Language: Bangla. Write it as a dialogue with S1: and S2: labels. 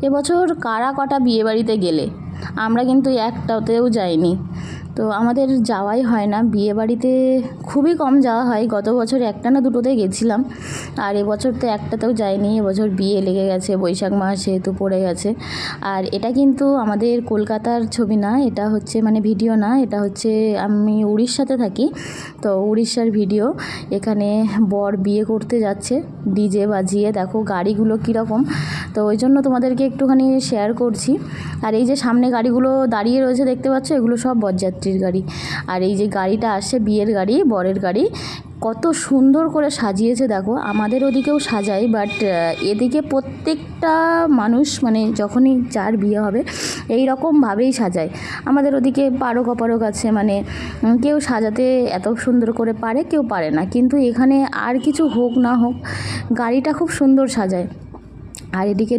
S1: এবছর কারা কটা বিয়েবাড়িতে গেলে? আমরা কিন্তু একটাতেও যাইনি। তো আমাদের যাওয়াই হয় না বিয়েবাড়িতে, খুবই কম যাওয়া হয়। গত বছর একটা না দুটোতে গেছিলাম, আর এবছর তো একটাতেও যাইনি। এবছর বিয়ে লেগে গেছে, বৈশাখ মাস যেহেতু পড়ে গেছে। আর এটা কিন্তু আমাদের কলকাতার ছবি না, এটা হচ্ছে মানে ভিডিও না, এটা হচ্ছে আমি উড়িষ্যাতে থাকি, তো উড়িষ্যার ভিডিও। এখানে বর বিয়ে করতে যাচ্ছে ডিজে বাজিয়ে, দেখো গাড়িগুলো কীরকম, তো ওই জন্য তোমাদেরকে একটুখানি শেয়ার করছি। আর এই যে সামনে গাড়িগুলো দাঁড়িয়ে রয়েছে দেখতে পাচ্ছ, এগুলো সব বরযাত্রীর গাড়ি। আর এই যে গাড়িটা আসছে বিয়ের গাড়ি, বরের গাড়ি, কত সুন্দর করে সাজিয়েছে দেখো। আমাদের ওদিকেও সাজায়, বাট এদিকে প্রত্যেকটা মানুষ মানে যখনই যার বিয়ে হবে এই রকমভাবেই সাজায়। আমাদের ওদিকে পারক অপারক আছে, মানে কেউ সাজাতে এত সুন্দর করে পারে, কেউ পারে না। কিন্তু এখানে আর কিছু হোক না হোক গাড়িটা খুব সুন্দর সাজায়। আর এদিকে